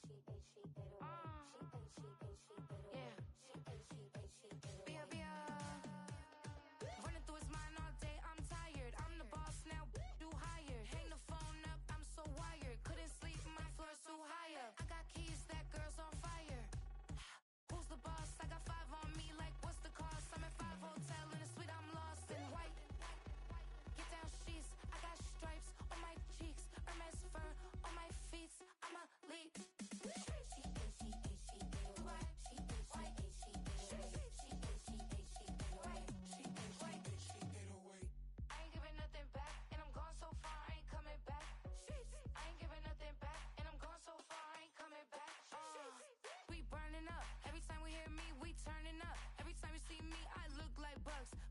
Yeah. Running through his mind all day, I'm tired. I'm the boss now, do higher. Hang the phone up, I'm so wired. Couldn't sleep, my floor's too higher. I got keys, that girl's on fire. Who's the boss? I got 5 on me, like what's the cost? I'm at 5 hotel in a suite, I'm lost in white. Get down sheets, I got stripes on my cheeks. Hermes fur on my feet, I'm a leak.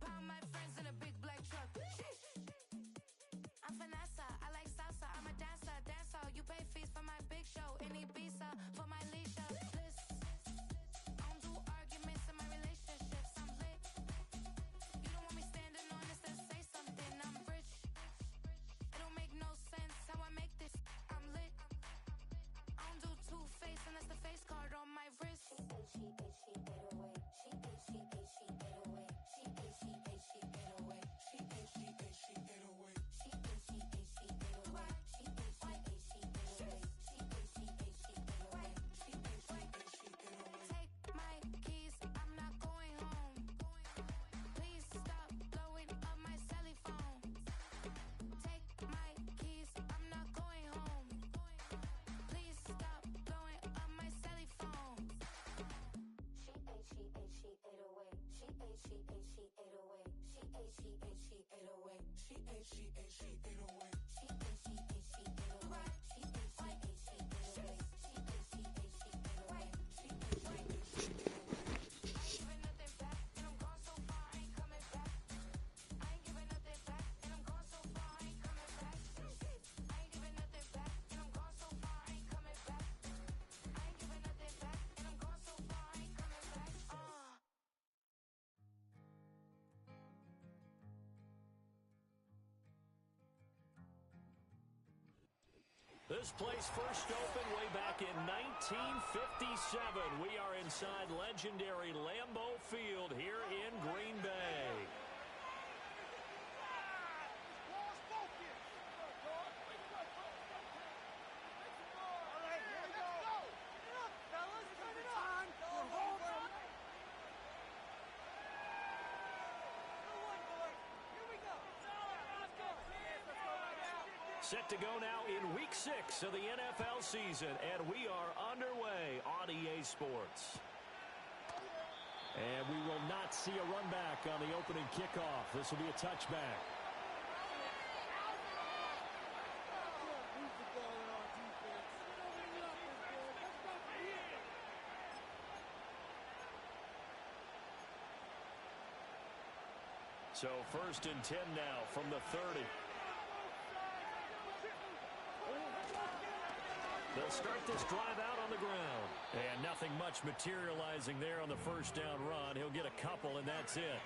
Pound my friends in a big black truck. I'm Vanessa, I like salsa. I'm a dancer. You pay fees for my big show. Any visa for my leisure. I don't do arguments in my relationships. I'm lit. You don't want me standing on this, then say something. I'm rich. It don't make no sense how I make this. I'm lit. I don't do two-face unless the face card on my wrist. She get away. She get away. Take my keys, I'm not going home. Please stop blowing up my celly phone. Take my keys, I'm not going home. Please stop blowing up my celly phone. She ate away. She ate away. She ate away. This place first opened way back in 1957. We are inside legendary Lambeau Field here in Green Bay. Set to go now in Week 6 of the NFL season, and we are underway on EA Sports. And we will not see a run back on the opening kickoff. This will be a touchback. So 1st and 10 now from the 30. They'll start this drive out on the ground. And nothing much materializing there on the first down run. He'll get a couple, and that's it.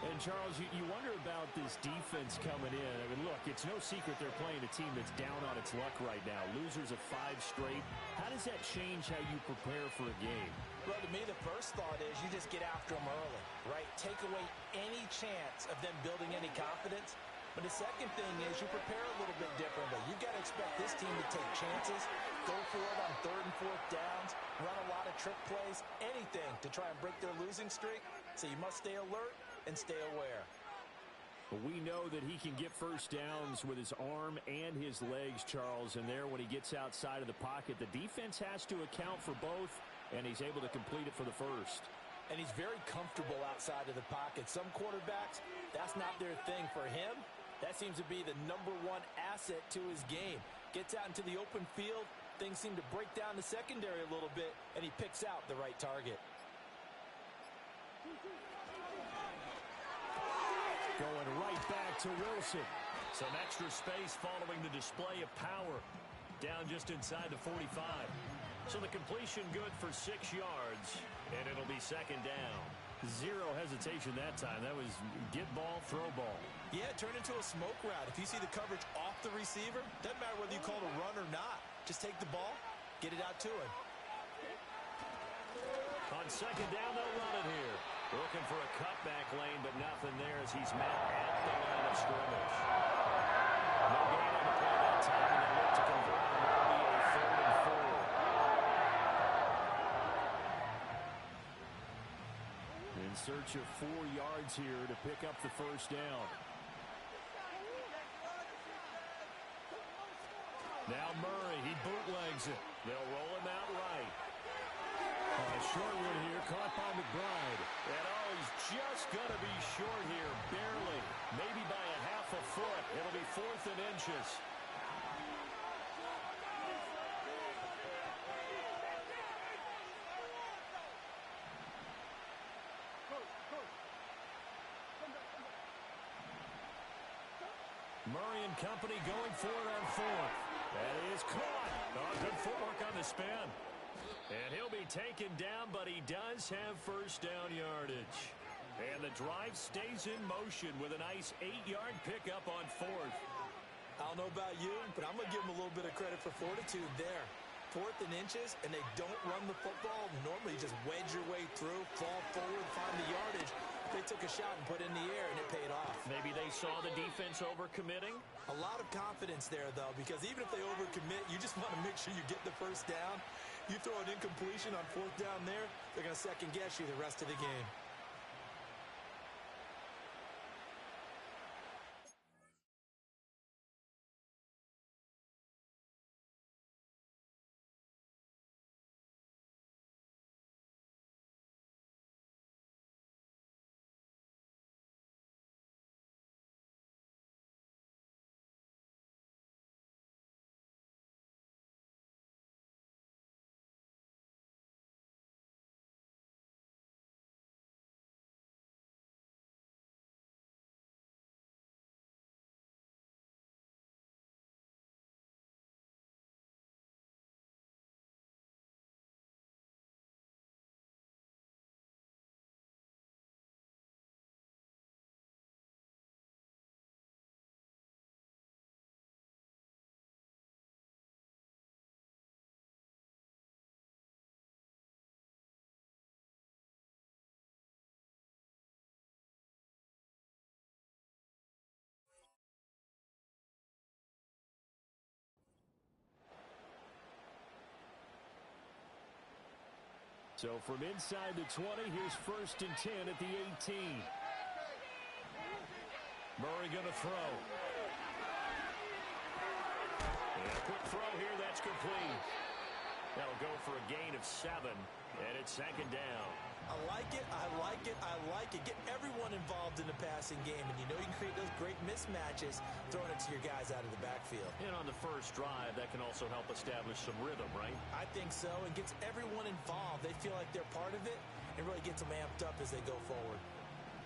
And, Charles, you wonder about this defense coming in. I mean, look, it's no secret they're playing a team that's down on its luck right now. Losers of 5 straight. How does that change how you prepare for a game? Well, to me, the first thought is you just get after them early, right? Take away any chance of them building any confidence. But the second thing is you prepare a little bit differently. You've got to expect this team to take chances, go for it on 3rd and 4th downs, run a lot of trick plays, anything to try and break their losing streak. So you must stay alert and stay aware. We know that he can get first downs with his arm and his legs, Charles, and there when he gets outside of the pocket, the defense has to account for both, and he's able to complete it for the first. And he's very comfortable outside of the pocket. Some quarterbacks, that's not their thing. For him, that seems to be the #1 asset to his game. Gets out into the open field, things seem to break down the secondary a little bit, and he picks out the right target. Going right back to Wilson. Some extra space following the display of power. Down just inside the 45. So the completion good for 6 yards, and it'll be 2nd down. Zero hesitation that time. That was get ball, throw ball. Yeah, it turned into a smoke route. If you see the coverage off the receiver, doesn't matter whether you call it a run or not. Just take the ball, get it out to him. On second down, they'll run it here. Looking for a cutback lane, but nothing there as he's met at the line of scrimmage. No gain on the play that time, and they look to convert on what will be a 3rd and 4. In search of 4 yards here to pick up the first down. Now Murray, he bootlegs it. They'll roll him out right. Short one here, caught by McBride. And he's just going to be short here, barely. Maybe by a half a foot. It'll be 4th and inches. Murray and company going for it on 4th. That is caught. Good footwork on the spin. And he'll be taken down, but he does have first down yardage. And the drive stays in motion with a nice 8-yard pickup on 4th. I don't know about you, but I'm going to give him a little bit of credit for fortitude there. 4th and inches, and they don't run the football. Normally, you just wedge your way through, fall forward, find the yardage. They took a shot and put it in the air, and it paid off. Maybe they saw the defense overcommitting? A lot of confidence there, though, because even if they overcommit, you just want to make sure you get the first down. You throw an incompletion on 4th down there, they're going to second-guess you the rest of the game. So from inside the 20, here's 1st and 10 at the 18. Murray going to throw. And a quick throw here, that's complete. That'll go for a gain of 7, and it's 2nd down. I like it, I like it, I like it. Get everyone involved in the passing game, and you know you can create those great mismatches throwing it to your guys out of the backfield. And on the first drive, that can also help establish some rhythm, right? I think so, and gets everyone involved. They feel like they're part of it, and really gets them amped up as they go forward.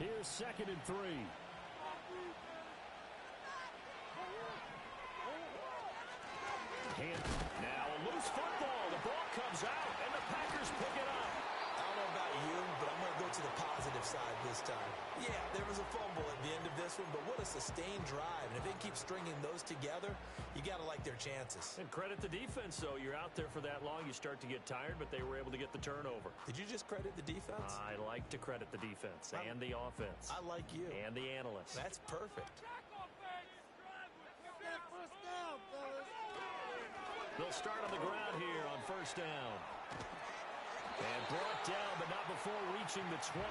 Here's 2nd and 3. Now a loose football. The ball comes out, and the Packers pick it up. I don't know about you, but I'm going to go to the positive side this time. Yeah, there was a fumble at the end of this one, but what a sustained drive. And if they keep stringing those together, you got to like their chances. And credit the defense, though. You're out there for that long, you start to get tired, but they were able to get the turnover. Did you just credit the defense? I like to credit the defense and the offense. I like you. And the analysts. That's perfect. They'll start on the ground here on 1st down. And brought down, but not before reaching the 25.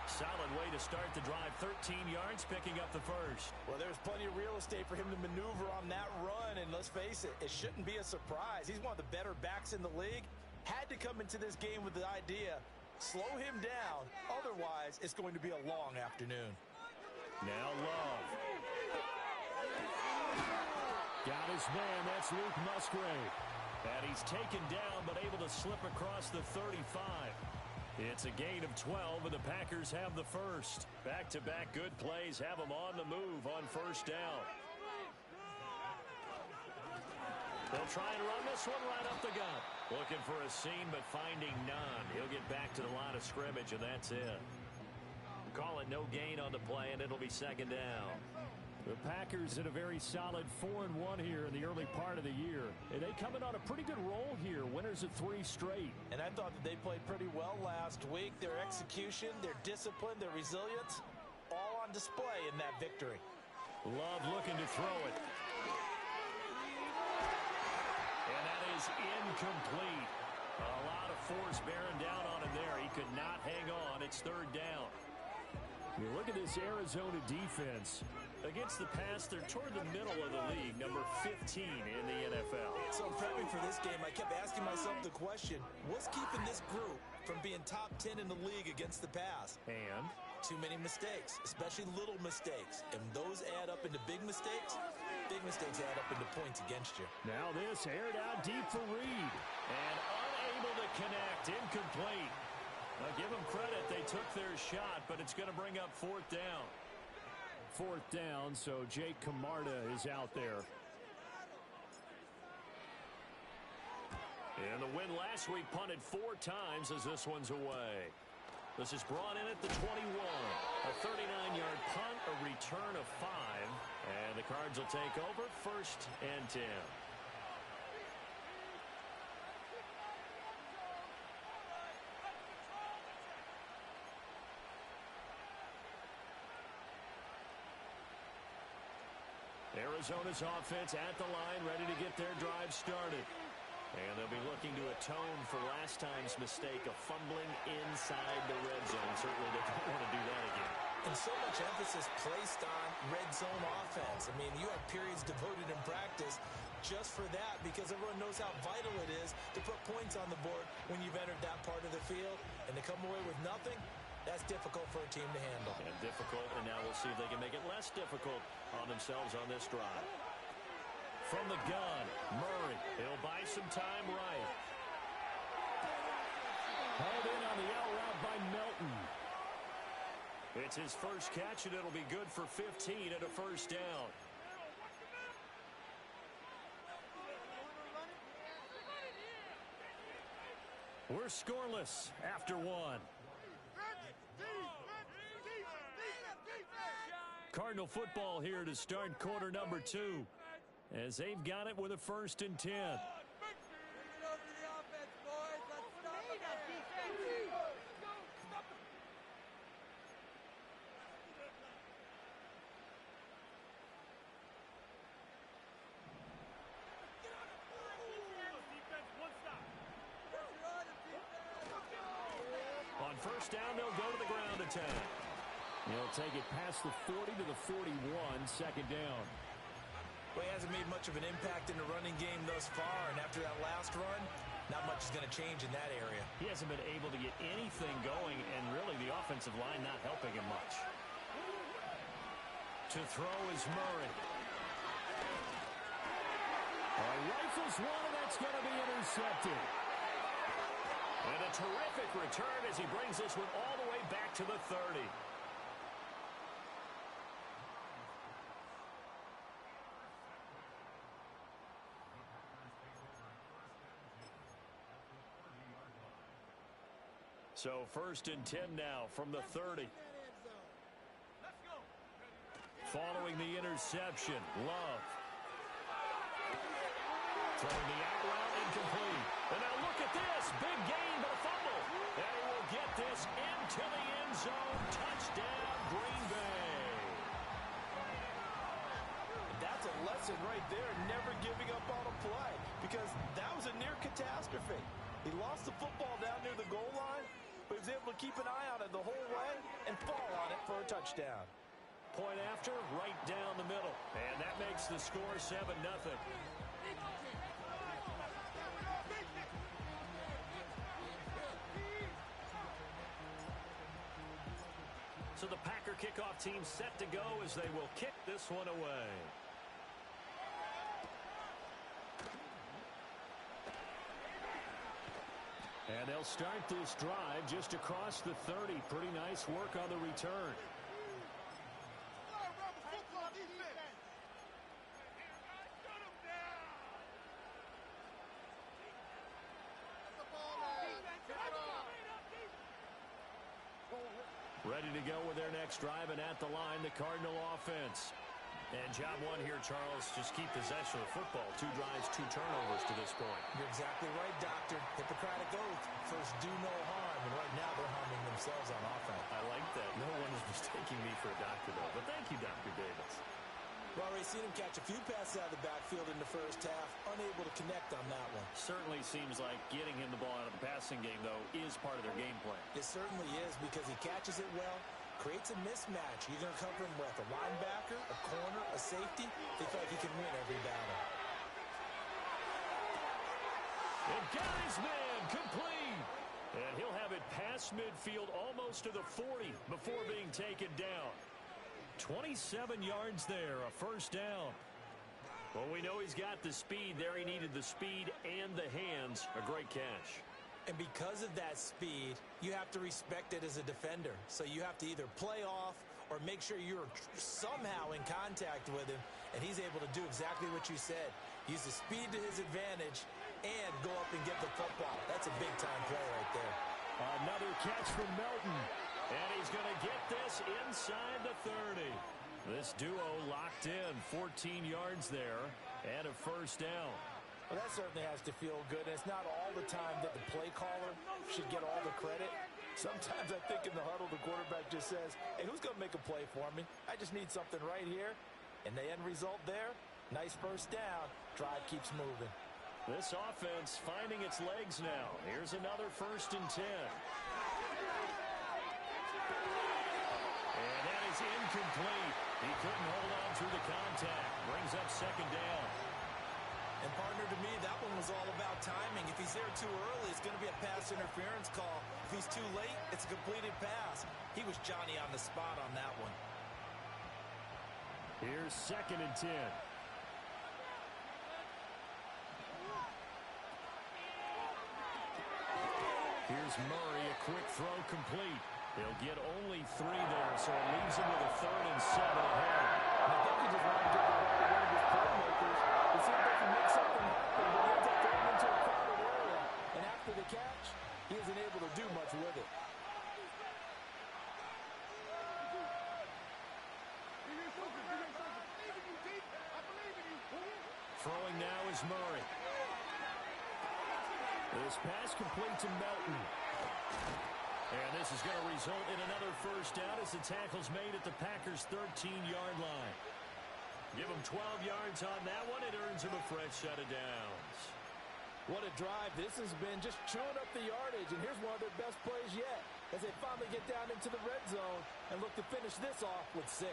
Solid way to start the drive. 13 yards, picking up the first. Well, there's plenty of real estate for him to maneuver on that run. And let's face it, it shouldn't be a surprise. He's one of the better backs in the league. Had to come into this game with the idea, slow him down. Otherwise, it's going to be a long afternoon. Now Love. Got his man, that's Luke Musgrave. And he's taken down, but able to slip across the 35. It's a gain of 12, and the Packers have the first. Back-to-back good plays have them on the move on 1st down. They'll try and run this one right up the gut. Looking for a seam, but finding none. He'll get back to the line of scrimmage, and that's it. Call it no gain on the play, and it'll be 2nd down. The Packers in a very solid 4-1 here in the early part of the year. And they come in on a pretty good roll here, winners of 3 straight. And I thought that they played pretty well last week. Their execution, their discipline, their resilience, all on display in that victory. Love looking to throw it. And that is incomplete. A lot of force bearing down on him there. He could not hang on. It's 3rd down. You look at this Arizona defense. Against the pass, they're toward the middle of the league, number 15 in the NFL. So prepping for this game, I kept asking myself the question, what's keeping this group from being top 10 in the league against the pass? And? Too many mistakes, especially little mistakes. And those add up into big mistakes. Big mistakes add up into points against you. Now this aired out deep for Reed. And unable to connect, incomplete. Now give them credit, they took their shot, but it's going to bring up 4th down. 4th down, so Jake Camarda is out there. And the win last week punted 4 times as this one's away. This is brought in at the 21. A 39-yard punt, a return of 5. And the Cards will take over 1st and 10. Arizona's offense at the line, ready to get their drive started. And they'll be looking to atone for last time's mistake of fumbling inside the red zone. Certainly they don't want to do that again. And so much emphasis placed on red zone offense. I mean, you have periods devoted in practice just for that because everyone knows how vital it is to put points on the board when you've entered that part of the field. And to come away with nothing, that's difficult for a team to handle. And difficult, and now we'll see if they can make it less difficult on themselves on this drive. From the gun, Murray. He'll buy some time right. Hauled in on the out route by Melton. It's his first catch, and it'll be good for 15 at a 1st down. We're scoreless after 1. Cardinal football here to start quarter number 2. As they've got it with a 1st and 10. On 1st down, they'll go to the ground attack. He'll take it past the 40 to the 41, 2nd down. Well, he hasn't made much of an impact in the running game thus far, and after that last run, not much is going to change in that area. He hasn't been able to get anything going, and really the offensive line not helping him much. To throw is Murray. Rifles one, and that's going to be intercepted. And a terrific return as he brings this one all the way back to the 30. So 1st and 10 now from the 30. Following the interception, Love. Throwing the out route, incomplete. And now look at this. Big gain, but a fumble. And he will get this into the end zone. Touchdown, Green Bay. That's a lesson right there, never giving up on a play, because that was a near catastrophe. He lost the football down near the goal line, but he was able to keep an eye on it the whole way and fall on it for a touchdown. Point after, right down the middle. And that makes the score 7-0. So the Packer kickoff team set to go as they will kick this one away. And they'll start this drive just across the 30. Pretty nice work on the return. Ready to go with their next drive, and at the line, the Cardinal offense. And job one here, Charles, just keep possession of the football. 2 drives, 2 turnovers to this point. You're exactly right, Doctor. Hippocratic oath. First, do no harm. And right now, they're harming themselves on offense. I like that. No one is mistaking me for a doctor, though. But thank you, Dr. Davis. We've already seen him catch a few passes out of the backfield in the first half. Unable to connect on that one. Certainly seems like getting him the ball out of the passing game, though, is part of their game plan. It certainly is because he catches it well, creates a mismatch. You're going to cover him with a linebacker, a corner, a safety. They feel like he can win every battle. And got his man complete. And he'll have it past midfield almost to the 40 before being taken down. 27 yards there, a first down. Well, we know he's got the speed there. He needed the speed and the hands. A great catch. And because of that speed, you have to respect it as a defender. So you have to either play off or make sure you're somehow in contact with him, and he's able to do exactly what you said. Use the speed to his advantage and go up and get the football. That's a big-time play right there. Another catch from Melton. And he's going to get this inside the 30. This duo locked in, 14 yards there, and a first down. Well, that certainly has to feel good, and it's not all the time that the play caller should get all the credit. Sometimes I think in the huddle, the quarterback just says, hey, who's going to make a play for me? I just need something right here. And the end result there, nice first down. Drive keeps moving. This offense finding its legs now. Here's another 1st and 10. And that is incomplete. He couldn't hold on through the contact. Brings up 2nd down. And partner, to me, that one was all about timing. If he's there too early, it's going to be a pass interference call. If he's too late, it's a completed pass. He was Johnny on the spot on that one. Here's 2nd and 10. Here's Murray, a quick throw complete. He'll get only 3 there, so it leaves him with a 3rd and 7 ahead. I think he just wanted to get the ball to one of his playmakers. He see if they can make something happen, but he ends up throwing into a crowded area. And after the catch, he isn't able to do much with it. Throwing now is Murray. This pass complete to Melton. And this is going to result in another first down as the tackle's made at the Packers' 13-yard line. Give him 12 yards on that one. It earns him a fresh set of downs. What a drive. This has been just chewing up the yardage. And here's one of their best plays yet as they finally get down into the red zone and look to finish this off with 6.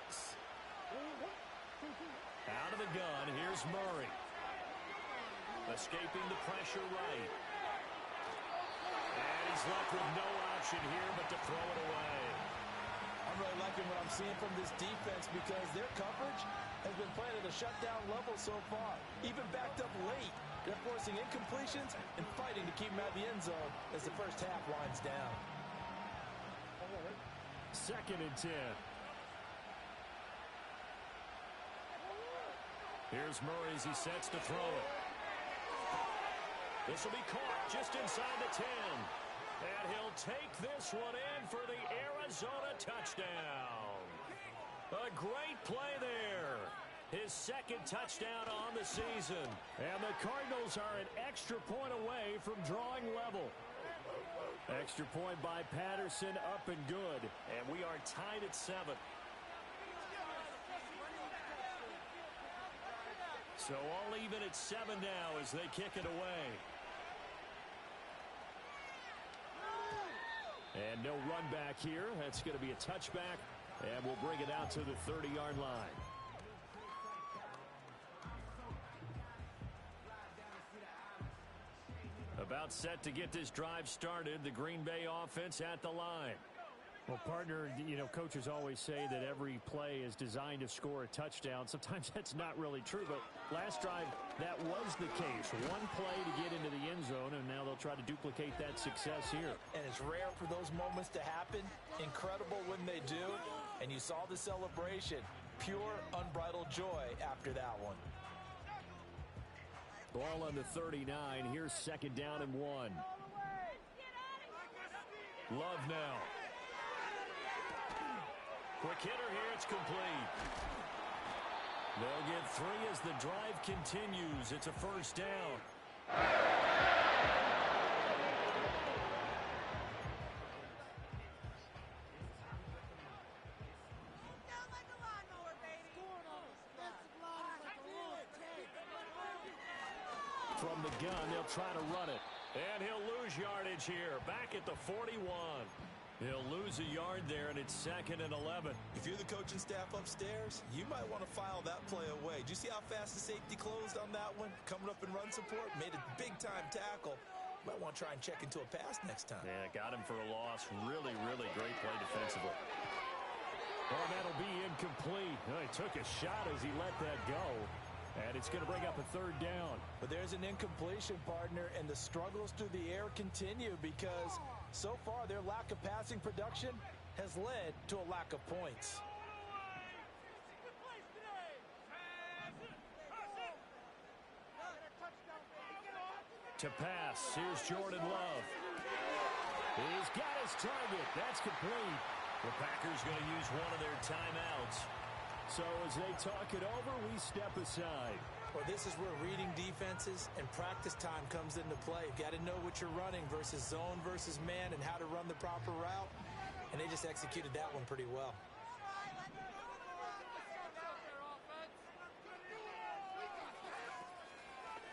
Out of the gun, here's Murray. Escaping the pressure right. And he's left with no option here but to throw it away. I'm really liking what I'm seeing from this defense because their coverage has been playing at a shutdown level so far. Even backed up late, they're forcing incompletions and fighting to keep them out of the end zone as the first half winds down. 2nd and 10. Here's Murray as he sets to throw it. This will be caught just inside the 10. And he'll take this one in for the Arizona touchdown. A great play there. His 2nd touchdown on the season. And the Cardinals are an extra point away from drawing level. Extra point by Patterson, up and good. And we are tied at 7. So all even at 7 now as they kick it away. And no run back here. That's going to be a touchback. And we'll bring it out to the 30-yard line. About set to get this drive started. The Green Bay offense at the line. Well, partner, you know, coaches always say that every play is designed to score a touchdown. Sometimes that's not really true, but last drive, that was the case. One play to get into the end zone, and now they'll try to duplicate that success here. And it's rare for those moments to happen. Incredible when they do. And you saw the celebration. Pure, unbridled joy after that one. Ball on the 39. Here's 2nd down and 1. Love now. Quick hitter here. It's complete. They'll get 3 as the drive continues. It's a first down. From the gun, they'll try to run it. And he'll lose yardage here. Back at the 41. He'll lose a yard there, and it's 2nd and 11. If you're the coaching staff upstairs, you might want to file that play away. Do you see how fast the safety closed on that one? Coming up in run support, made a big-time tackle. Might want to try and check into a pass next time. Yeah, got him for a loss. Really, really great play defensively. Oh, that'll be incomplete. Oh, he took a shot as he let that go. And it's going to bring up a 3rd down. But there's an incompletion, partner, and the struggles through the air continue because so far their lack of passing production has led to a lack of points. To pass, here's Jordan Love. He's got his target. That's complete. The Packers going to use one of their timeouts. So as they talk it over, we step aside. Well, this is where reading defenses and practice time comes into play. You've got to know what you're running versus zone versus man and how to run the proper route. And they just executed that one pretty well.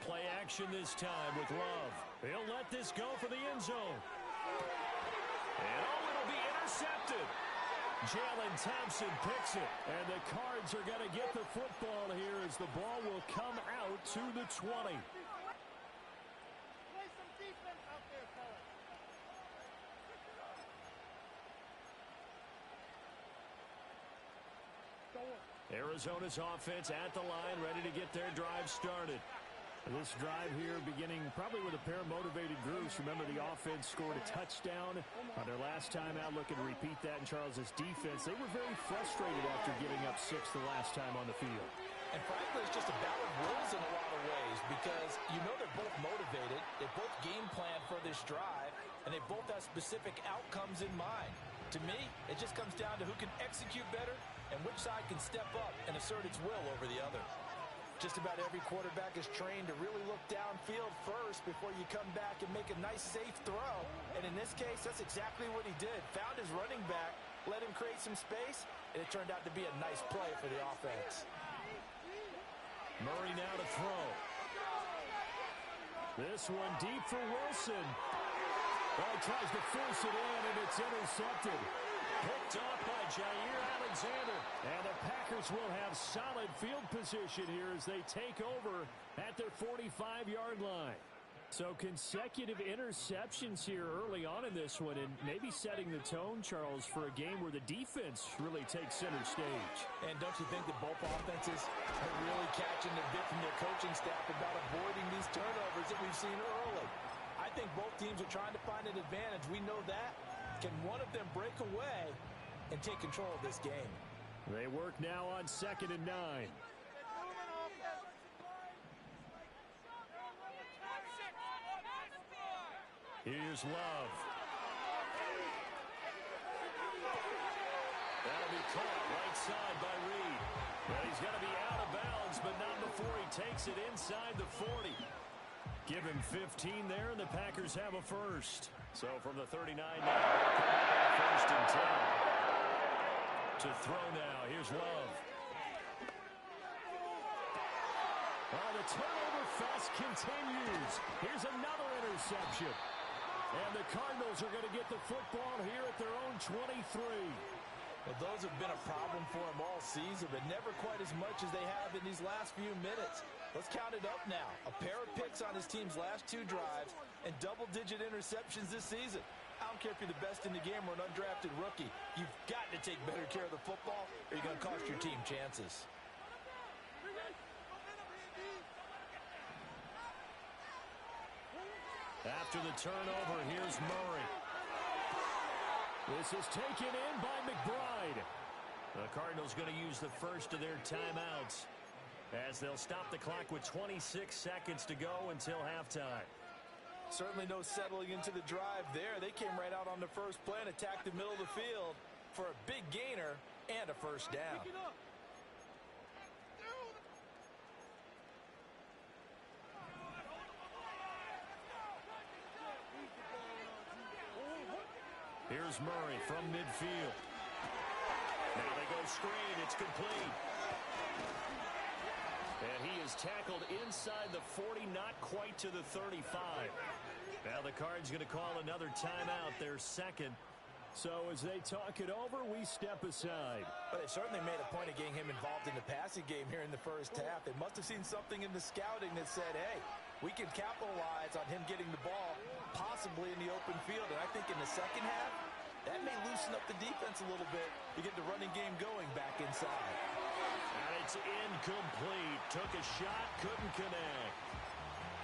Play action this time with Love. He'll let this go for the end zone. And it'll be intercepted. Jalen Thompson picks it, and the Cards are going to get the football here as the ball will come out to the 20. Arizona's offense at the line, ready to get their drive started. This drive here beginning probably with a pair of motivated groups. Remember, the offense scored a touchdown on their last time out. Looking to repeat that in Charles's defense. They were very frustrated after giving up 6 the last time on the field. And frankly, it's just a battle of wills in a lot of ways because you know they're both motivated. They both game plan for this drive, and they both have specific outcomes in mind. To me, it just comes down to who can execute better and which side can step up and assert its will over the other. Just about every quarterback is trained to really look downfield first before you come back and make a nice, safe throw. And in this case, that's exactly what he did. Found his running back, let him create some space, and it turned out to be a nice play for the offense. Murray now to throw. This one deep for Wilson. Well, he tries to force it in, and it's intercepted. Picked off by Jair Alexander. And the Packers will have solid field position here as they take over at their 45-yard line. So consecutive interceptions here early on in this one, and maybe setting the tone, Charles, for a game where the defense really takes center stage. And don't you think that both offenses are really catching the bit from their coaching staff about avoiding these turnovers that we've seen early? I think both teams are trying to find an advantage. We know that. Can one of them break away and take control of this game? They work now on 2nd and 9. Here's Love. That'll be caught right side by Reed. But he's going to be out of bounds, but not before he takes it inside the 40. Give him 15 there, and the Packers have a first. So from the 39 now, first and 10. To throw now, here's Love. The turnover fest continues. Here's another interception. And the Cardinals are going to get the football here at their own 23. Well, those have been a problem for them all season, but never quite as much as they have in these last few minutes. Let's count it up now. A pair of picks on his team's last 2 drives and double-digit interceptions this season. I don't care if you're the best in the game or an undrafted rookie. You've got to take better care of the football or you're going to cost your team chances. After the turnover, here's Murray. This is taken in by McBride. The Cardinals going to use the first of their timeouts as they'll stop the clock with 26 seconds to go until halftime. Certainly no settling into the drive there. They came right out on the first play and attacked the middle of the field for a big gainer and a first down. Here's Murray from midfield. Now they go screen. It's complete. And he is tackled inside the 40, not quite to the 35. Now the Cards going to call another timeout, their second. So as they talk it over, we step aside. But they certainly made a point of getting him involved in the passing game here in the first half. They must have seen something in the scouting that said, hey, we can capitalize on him getting the ball possibly in the open field. And I think in the second half, that may loosen up the defense a little bit to get the running game going back inside. And it's incomplete. Took a shot, couldn't connect.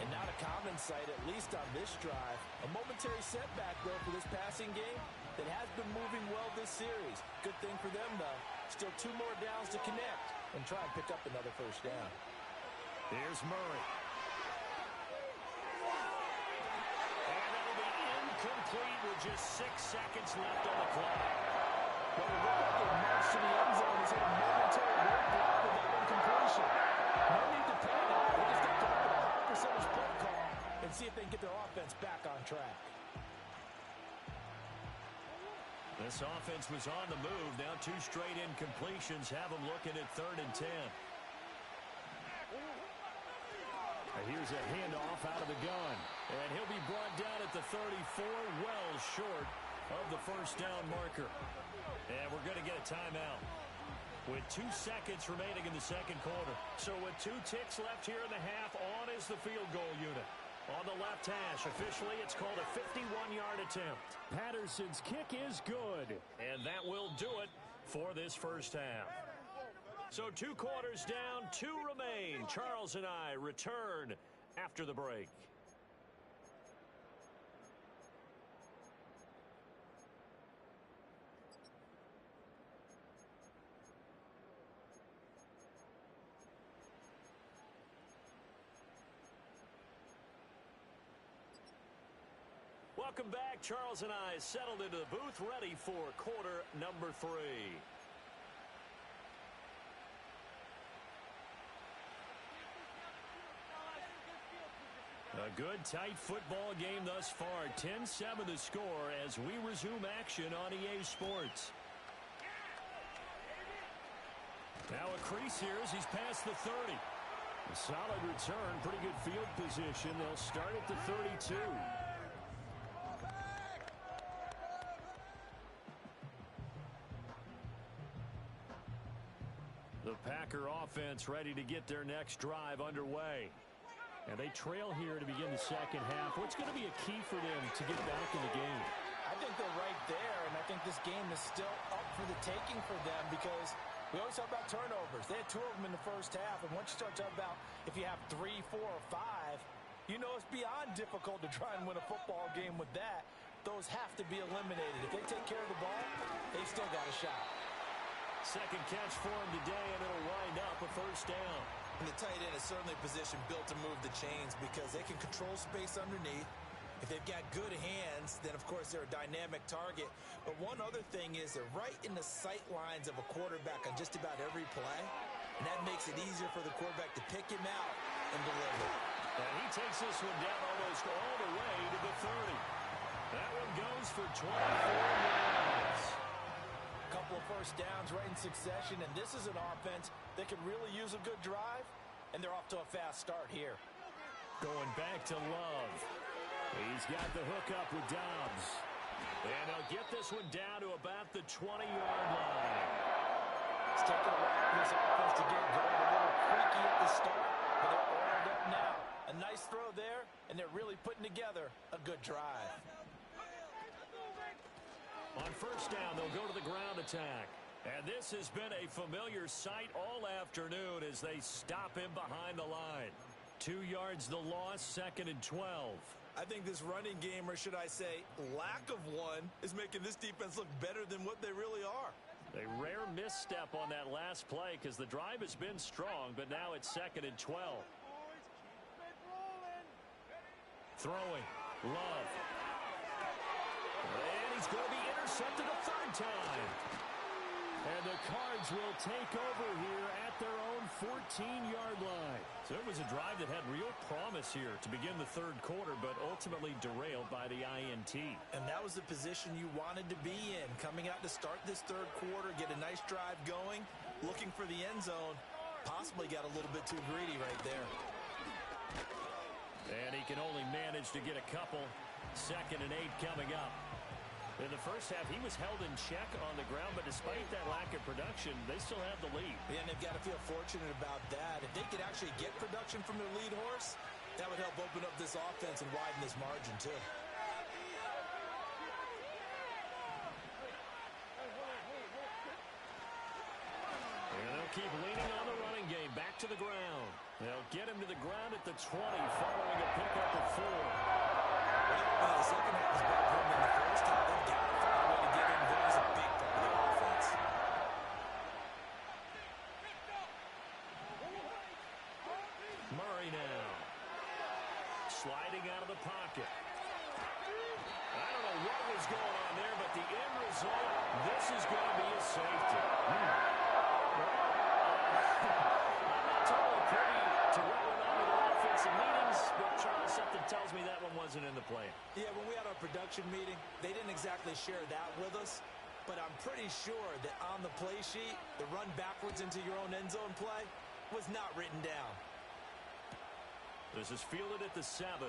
And not a common sight, at least on this drive. A momentary setback, though, for this passing game that has been moving well this series. Good thing for them, though. Still 2 more downs to connect and try and pick up another first down. Here's Murray. And that'll be incomplete with just 6 seconds left on the clock. Well, it looked like it marched to the end zone. He's had a momentary roadblock with that incompletion. No need to panic. They just got to look at a high percentage play call and see if they can get their offense back on track. This offense was on the move. Now 2 straight incompletions have them looking at 3rd and 10. Here's a handoff out of the gun. And he'll be brought down at the 34, well short of the first down marker. And we're going to get a timeout with 2 seconds remaining in the second quarter. So with 2 ticks left here in the half, on is the field goal unit. On the left hash, officially, it's called a 51-yard attempt. Patterson's kick is good. And that will do it for this first half. So 2 quarters down, 2 remain. Charles and I return after the break. Welcome back. Charles and I settled into the booth, ready for quarter number 3. A good, tight football game thus far. 10-7 the score as we resume action on EA Sports. Now a crease here as he's past the 30. A solid return, pretty good field position. They'll start at the 32. The Packer offense ready to get their next drive underway. And they trail here to begin the second half. What's going to be a key for them to get back in the game? I think they're right there, and I think this game is still up for the taking for them because we always talk about turnovers. They had 2 of them in the first half, and once you start talking about if you have 3, 4, or 5, you know it's beyond difficult to try and win a football game with that. Those have to be eliminated. If they take care of the ball, they've still got a shot. Second catch for him today, and it'll wind up a first down. And the tight end is certainly a position built to move the chains because they can control space underneath. If they've got good hands, then, of course, they're a dynamic target. But one other thing is they're right in the sight lines of a quarterback on just about every play. And that makes it easier for the quarterback to pick him out and deliver. And he takes this one down almost all the way to the 30. That one goes for 24 yards. A couple of first downs right in succession, and this is an offense that could really use a good drive, and they're off to a fast start here. Going back to Love. He's got the hook up with Dobbs. And they'll get this one down to about the 20-yard line. It's taken a while for this offense to get going. A little creaky at the start, but they're oiled up now. A nice throw there, and they're really putting together a good drive. On first down, they'll go to the ground attack. And this has been a familiar sight all afternoon as they stop him behind the line. 2 yards the loss, 2nd and 12. I think this running game, or should I say lack of one, is making this defense look better than what they really are. A rare misstep on that last play because the drive has been strong, but now it's 2nd and 12. Throwing. Love. And he's going to be intercepted a 3rd time. And the Cards will take over here at their own 14-yard line. So it was a drive that had real promise here to begin the third quarter, but ultimately derailed by the INT. And that was the position you wanted to be in. Coming out to start this third quarter, get a nice drive going, looking for the end zone. Possibly got a little bit too greedy right there. And he can only manage to get a couple. 2nd and 8 coming up. In the first half, he was held in check on the ground, but despite that lack of production, they still have the lead. Yeah, and they've got to feel fortunate about that. If they could actually get production from their lead horse, that would help open up this offense and widen this margin, too. And they'll keep leaning on the running game. Back to the ground. They'll get him to the ground at the 20, following a pickup of 4. Well, the second half is better than the first half. They've got to find a way to get him there as a big part of the offense. Murray now. Sliding out of the pocket. I don't know what was going on there, but the end result, this is going to be a safety. Tells me that one wasn't in the play. Yeah, when we had our production meeting, they didn't exactly share that with us, but I'm pretty sure that on the play sheet, the run backwards into your own end zone play was not written down. This is fielded at the 7.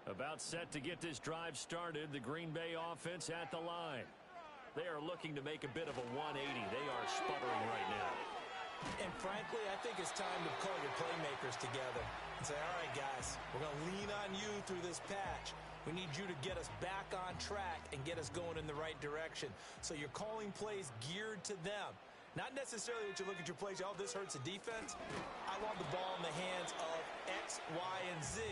About set to get this drive started, the Green Bay offense at the line. They are looking to make a bit of a 180. They are sputtering right now. And frankly, I think it's time to call your playmakers together and say, all right, guys, we're going to lean on you through this patch. We need you to get us back on track and get us going in the right direction. So you're calling plays geared to them. Not necessarily that you look at your plays, oh, this hurts the defense. I want the ball in the hands of X, Y, and Z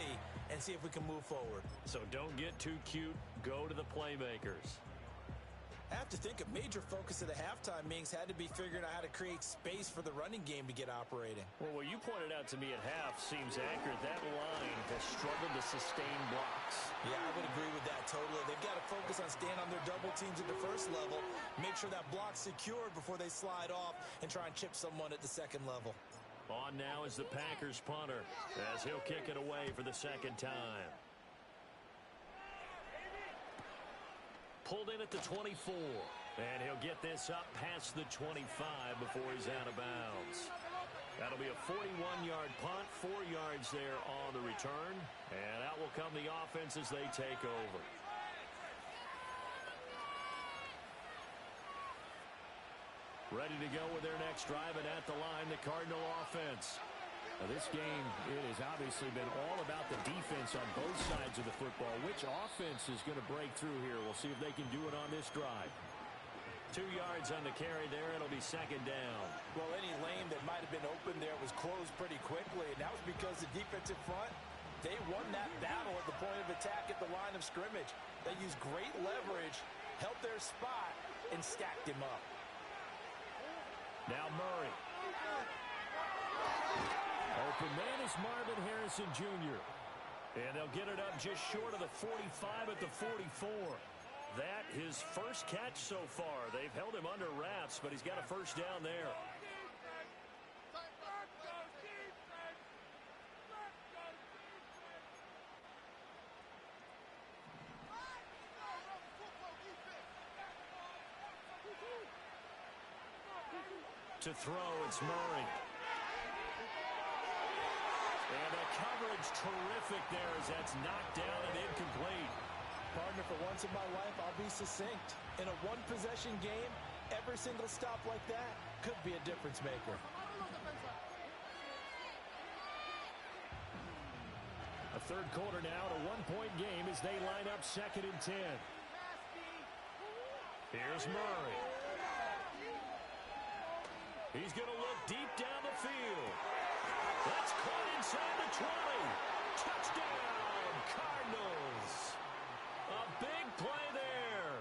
and see if we can move forward. So don't get too cute. Go to the playmakers. I have to think a major focus of the halftime meetings had to be figuring out how to create space for the running game to get operating. Well, what you pointed out to me at half seems accurate. That line has struggled to sustain blocks. Yeah, I would agree with that totally. They've got to focus on staying on their double teams at the first level, make sure that block's secured before they slide off and try and chip someone at the second level. On now is the Packers punter as he'll kick it away for the second time. Pulled in at the 24, and he'll get this up past the 25 before he's out of bounds. That'll be a 41-yard punt, 4 yards there on the return, and out will come the offense as they take over. Ready to go with their next drive, and at the line, the Cardinal offense. Now, this game, it has obviously been all about the defense on both sides of the football. Which offense is going to break through here? We'll see if they can do it on this drive. 2 yards on the carry there. It'll be second down. Well, any lane that might have been open there was closed pretty quickly, and that was because the defensive front, they won that battle at the point of attack at the line of scrimmage. They used great leverage, held their spot, and stacked him up. Now Murray. Open man is Marvin Harrison Jr. And they'll get it up just short of the 45 at the 44. That his first catch so far. They've held him under wraps, but he's got a first down there. To throw, it's Murray. And the coverage terrific there as that's knocked down and incomplete. Partner, for once in my life, I'll be succinct. In a one-possession game, every single stop like that could be a difference maker. A third quarter now, a one-point game as they line up 2nd and 10. Here's Murray. He's going to look deep down the field. That's caught inside the 20. Touchdown, Cardinals. A big play there.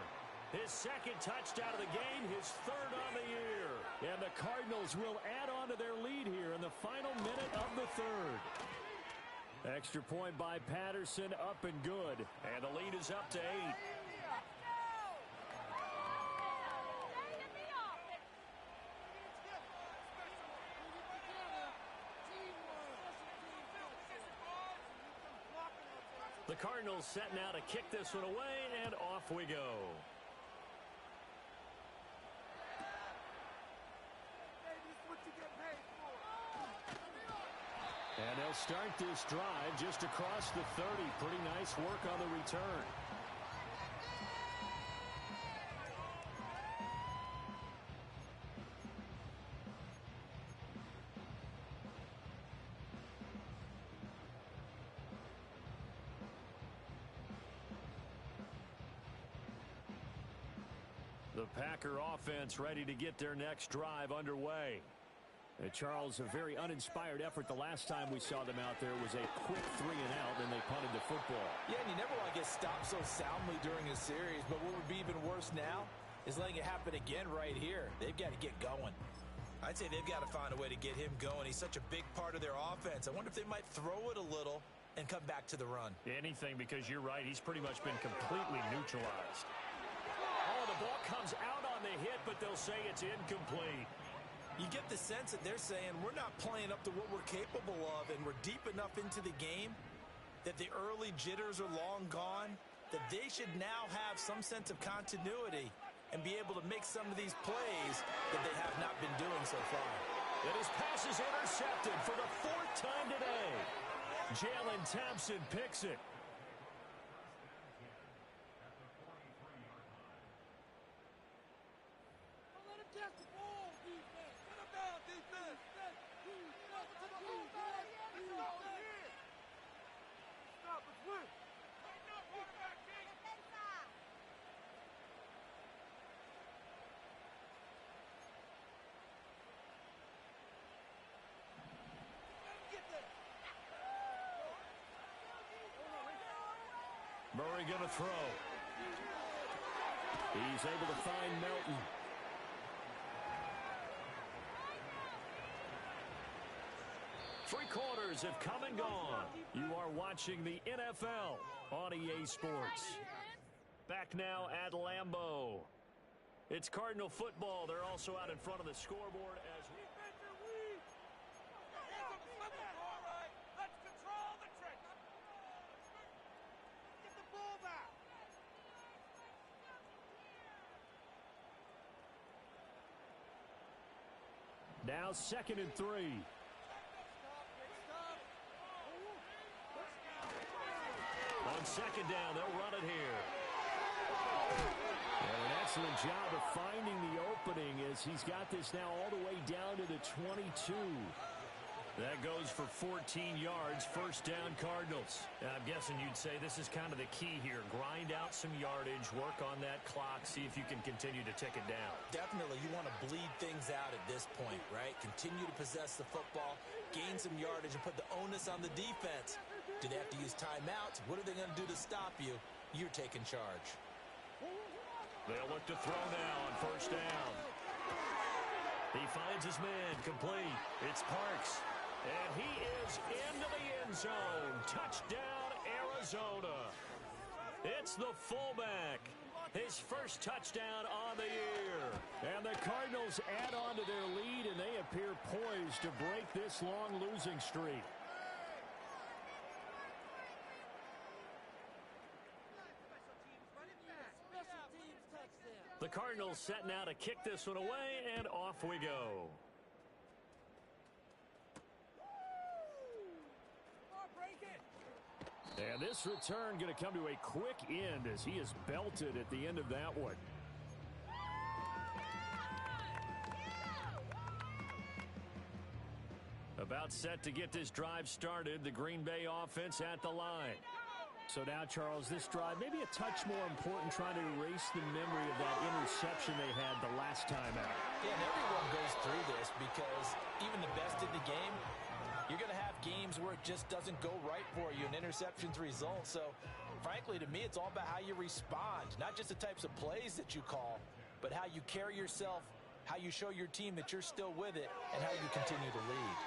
His second touchdown of the game, his third on the year. And the Cardinals will add on to their lead here in the final minute of the third. Extra point by Patterson, up and good. And the lead is up to 8. The Cardinals set now to kick this one away, and off we go. And they'll start this drive just across the 30. Pretty nice work on the return. The Packer offense ready to get their next drive underway. And Charles, a very uninspired effort the last time we saw them out there was a quick 3-and-out, and they punted the football. Yeah, and you never want to get stopped so soundly during a series, but what would be even worse now is letting it happen again right here. They've got to get going. I'd say they've got to find a way to get him going. He's such a big part of their offense. I wonder if they might throw it a little and come back to the run. Anything, because you're right, he's pretty much been completely neutralized. Oh, the ball comes out on the hit, but they'll say it's incomplete. You get the sense that they're saying we're not playing up to what we're capable of, and we're deep enough into the game that the early jitters are long gone, that they should now have some sense of continuity and be able to make some of these plays that they have not been doing so far. And his pass is intercepted for the 4th time today. Jalen Thompson picks it. Murray going to throw. He's able to find Melton. Three quarters have come and gone. You are watching the NFL on EA Sports. Back now at Lambeau. It's Cardinal football. They're also out in front of the scoreboard as we... Now 2nd and 3. On 2nd down, they'll run it here. And an excellent job of finding the opening as he's got this now all the way down to the 22. That goes for 14 yards, 1st down Cardinals. I'm guessing you'd say this is kind of the key here. Grind out some yardage, work on that clock, see if you can continue to tick it down. Definitely, you want to bleed things out at this point, right? Continue to possess the football, gain some yardage, and put the onus on the defense. Do they have to use timeouts? What are they going to do to stop you? You're taking charge. They'll look to throw now on 1st down. He finds his man, complete. It's Parks. And he is into the end zone. Touchdown, Arizona. It's the fullback. His 1st touchdown on the year. And the Cardinals add on to their lead, and they appear poised to break this long losing streak. The Cardinals set now to kick this one away, and off we go. And this return going to come to a quick end as he is belted at the end of that one. About set to get this drive started. The Green Bay offense at the line. So now, Charles, this drive maybe a touch more important, trying to erase the memory of that interception they had the last time out. Yeah, and everyone goes through this because even the best in the game, You're going to have games where it just doesn't go right for you, and interceptions result. So, frankly, to me, it's all about how you respond, not just the types of plays that you call, but how you carry yourself, how you show your team that you're still with it, and how you continue to lead.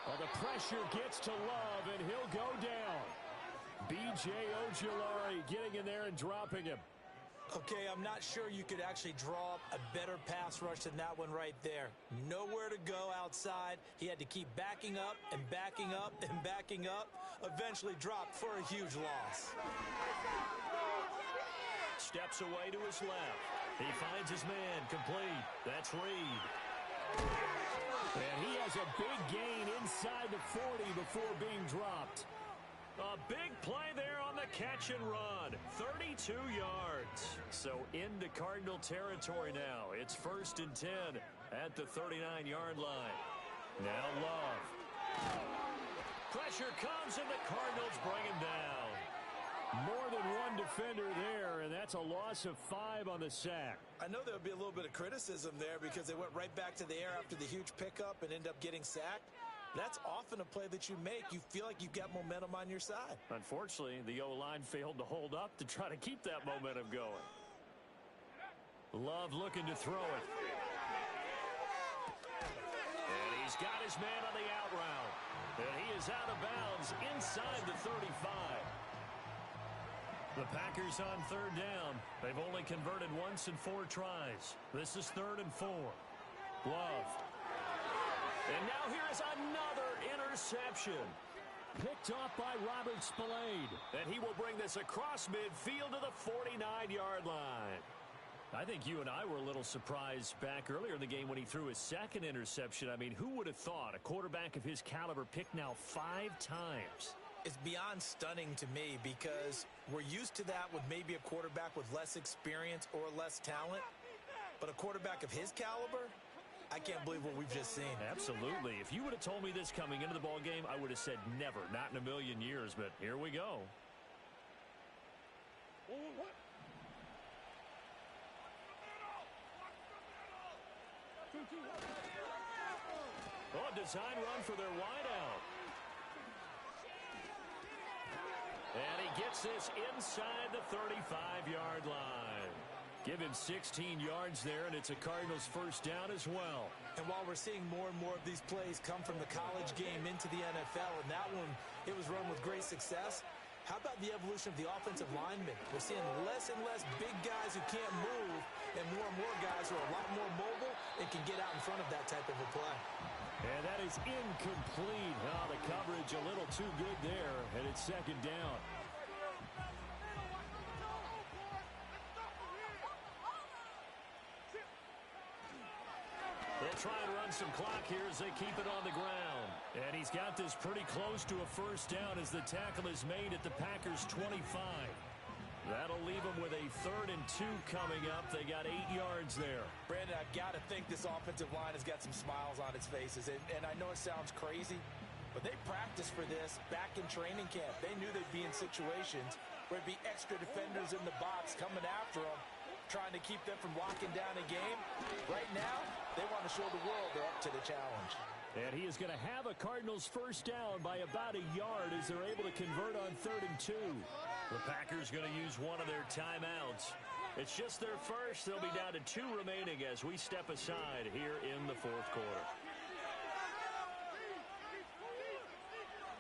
Well, the pressure gets to Love, and he'll go down. B.J. Ojulari getting in there and dropping him. Okay, I'm not sure you could actually draw up a better pass rush than that one right there. Nowhere to go outside. He had to keep backing up and backing up and backing up. Eventually dropped for a huge loss. Steps away to his left. He finds his man complete. That's Reed. And he has a big gain inside the 40 before being dropped. A big play there on the catch and run. 32 yards. So into Cardinal territory now. It's 1st and 10 at the 39-yard line. Now Love. Pressure comes and the Cardinals bring him down. More than one defender there, and that's a loss of 5 on the sack. I know there would be a little bit of criticism there because they went right back to the air after the huge pickup and end up getting sacked. That's often a play that you make. You feel like you've got momentum on your side. Unfortunately, the O-line failed to hold up to try to keep that momentum going. Love looking to throw it. And he's got his man on the out route. And he is out of bounds inside the 35. The Packers on 3rd down. They've only converted once in 4 tries. This is 3rd and 4. Love. And now here is another interception. Picked off by Robert Spillane. And he will bring this across midfield to the 49-yard line. I think you and I were a little surprised back earlier in the game when he threw his 2nd interception. I mean, who would have thought a quarterback of his caliber picked now 5 times? It's beyond stunning to me because we're used to that with maybe a quarterback with less experience or less talent. But a quarterback of his caliber, I can't believe what we've just seen. Absolutely. If you would have told me this coming into the ball game, I would have said never, not in a million years. But here we go. Oh, design run for their wideout. And he gets this inside the 35-yard line. Give him 16 yards there, and it's a Cardinals 1st down as well. And while we're seeing more and more of these plays come from the college game into the NFL, and that one, it was run with great success, how about the evolution of the offensive linemen? We're seeing less and less big guys who can't move, and more guys who are a lot more mobile and can get out in front of that type of a play. And that is incomplete. Oh, the coverage a little too good there, and it's 2nd down. They'll try and run some clock here as they keep it on the ground. And he's got this pretty close to a 1st down as the tackle is made at the Packers' 25. That'll leave them with a 3rd and 2 coming up. They got 8 yards there. Brandon, I've got to think this offensive line has got some smiles on its faces. And I know it sounds crazy, but they practiced for this back in training camp. They knew they'd be in situations where there'd be extra defenders in the box coming after them, trying to keep them from locking down a game. Right now, they want to show the world they're up to the challenge. And he is going to have a Cardinals 1st down by about a yard as they're able to convert on 3rd and 2. The Packers going to use one of their timeouts. It's just their first. They'll be down to 2 remaining as we step aside here in the 4th quarter.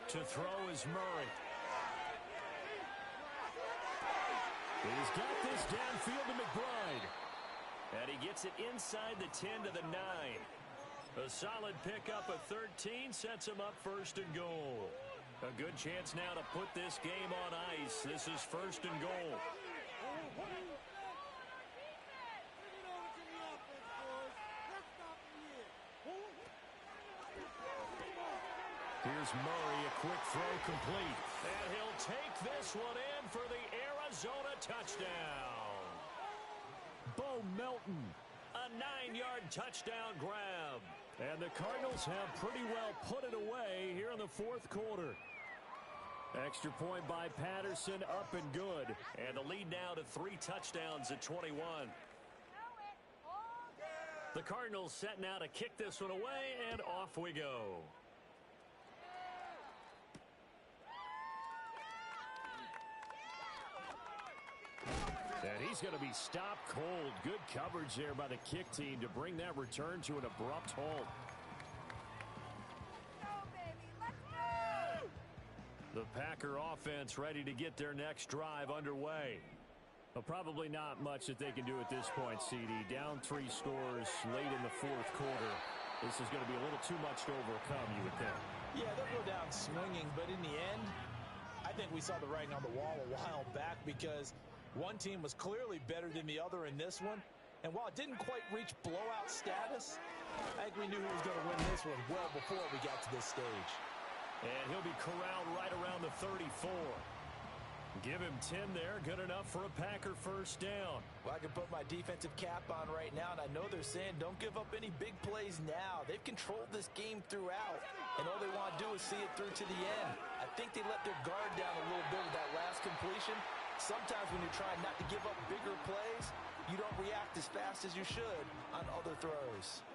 To throw is Murray. He's got this downfield to McBride. And he gets it inside the 10 to the 9. A solid pickup of 13 sets him up 1st and goal. A good chance now to put this game on ice. This is 1st and goal. Here's Murray, a quick throw complete. And he'll take this one in for the Arizona touchdown. Bo Melton. A 9-yard touchdown grab. And the Cardinals have pretty well put it away here in the 4th quarter. Extra point by Patterson, up and good. And the lead now to 3 touchdowns at 21. The Cardinals set now to kick this one away, and off we go. And he's going to be stopped cold. Good coverage there by the kick team to bring that return to an abrupt halt. The Packer offense ready to get their next drive underway. Well, probably not much that they can do at this point, CD. Down 3 scores late in the fourth quarter. This is going to be a little too much to overcome, you would think. Yeah, they'll go down swinging, but in the end, I think we saw the writing on the wall a while back because one team was clearly better than the other in this one. And while it didn't quite reach blowout status, I think we knew who was going to win this one well before we got to this stage. And he'll be corralled right around the 34. Give him 10 there. Good enough for a Packer first down. Well, I can put my defensive cap on right now, and I know they're saying don't give up any big plays now. They've controlled this game throughout, and all they want to do is see it through to the end. I think they let their guard down a little bit with that last completion. Sometimes when you're trying not to give up bigger plays, you don't react as fast as you should on other throws.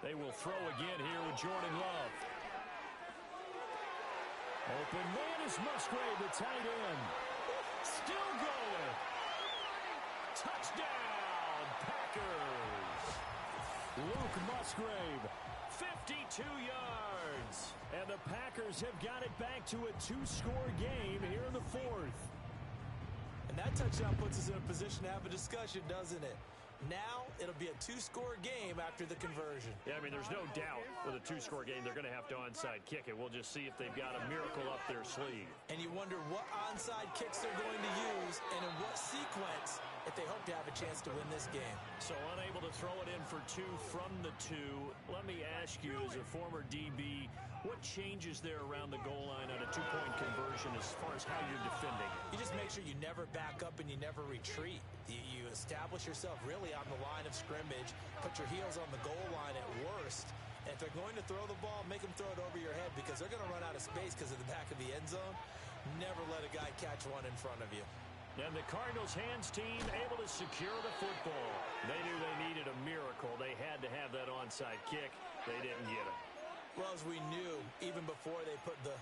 They will throw again here with Jordan Love. Open man is Musgrave, the tight end. Still going. Touchdown, Packers. Luke Musgrave, 52 yards. And the Packers have got it back to a 2-score game here in the fourth. And that touchdown puts us in a position to have a discussion, doesn't it? Now, it'll be a 2-score game after the conversion. Yeah, I mean, there's no doubt with a 2-score game, they're going to have to onside kick it. We'll just see if they've got a miracle up their sleeve. And you wonder what onside kicks they're going to use and in what sequence if they hope to have a chance to win this game. So unable to throw it in for 2 from the 2. Let me ask you, as a former DB, what changes there around the goal line on a 2-point conversion as far as how you're defending? You just make sure you never back up and you never retreat. You establish yourself really on the line of scrimmage, put your heels on the goal line at worst, and if they're going to throw the ball, make them throw it over your head because they're going to run out of space because of the back of the end zone. Never let a guy catch one in front of you. And the Cardinals hands team able to secure the football. They knew they needed a miracle. They had to have that onside kick. They didn't get it. Well, as we knew, even before they put the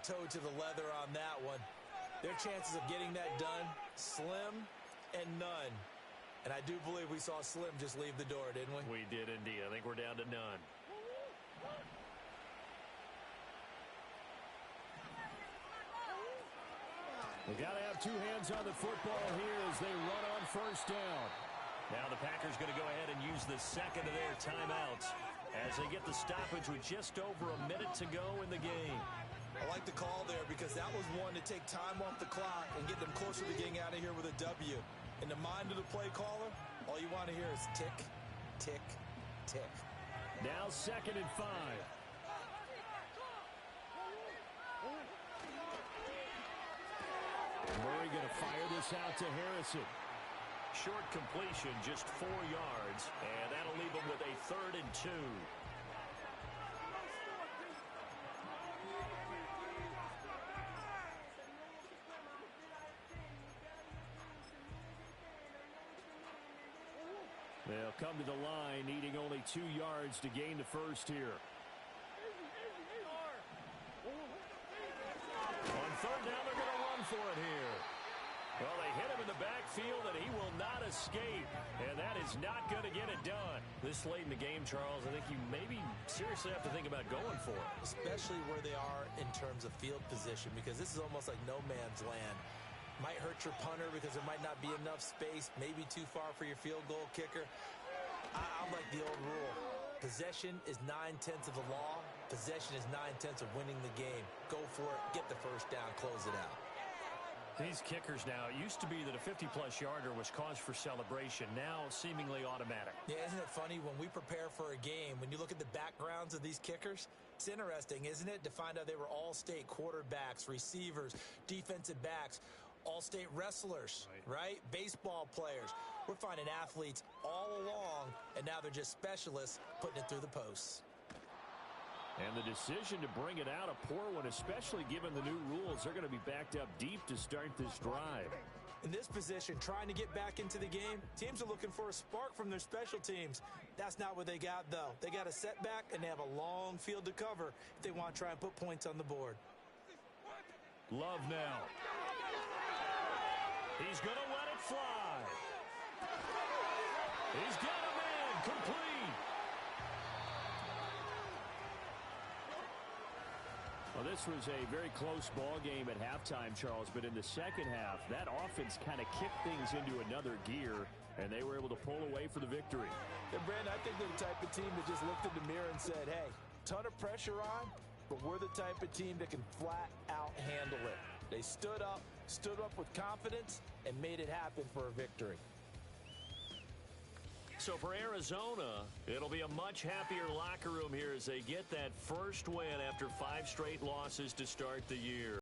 toe to the leather on that one, their chances of getting that done, slim and none. And I do believe we saw Slim just leave the door, didn't we? We did indeed. I think we're down to none. We got to have 2 hands on the football here as they run on first down. Now the Packers going to go ahead and use the second of their timeouts as they get the stoppage with just over a minute to go in the game. I like the call there because that was one to take time off the clock and get them closer to getting out of here with a W. In the mind of the play caller, all you want to hear is tick, tick, tick. Now 2nd and 5. Murray going to fire this out to Harrison. Short completion, just 4 yards, and that'll leave them with a 3rd and 2. They'll come to the line, needing only 2 yards to gain the first here. On 3rd down, they're going to run for it here. Well, they hit him in the backfield, and he will not escape. And that is not going to get it done. This late in the game, Charles, I think you maybe seriously have to think about going for it. Especially where they are in terms of field position, because this is almost like no man's land. Might hurt your punter because there might not be enough space, maybe too far for your field goal kicker. I'm like the old rule. Possession is 9/10 of the law. Possession is 9/10 of winning the game. Go for it, get the first down, close it out. These kickers now, it used to be that a 50-plus yarder was cause for celebration. Now, seemingly automatic. Yeah, isn't it funny when we prepare for a game, when you look at the backgrounds of these kickers, it's interesting, isn't it, to find out they were all-state quarterbacks, receivers, defensive backs, all-state wrestlers, right? Baseball players. We're finding athletes all along, and now they're just specialists putting it through the posts. And the decision to bring it out, a poor one, especially given the new rules. They're going to be backed up deep to start this drive. In this position, trying to get back into the game, teams are looking for a spark from their special teams. That's not what they got, though. They got a setback, and they have a long field to cover if they want to try and put points on the board. Love now. He's going to let it fly. He's got a man complete. Well, this was a very close ball game at halftime, Charles, but in the second half, that offense kind of kicked things into another gear, and they were able to pull away for the victory. And, Brandon, I think they're the type of team that just looked in the mirror and said, hey, ton of pressure on, but we're the type of team that can flat out handle it. They stood up with confidence, and made it happen for a victory. So for Arizona, it'll be a much happier locker room here as they get that first win after 5 straight losses to start the year.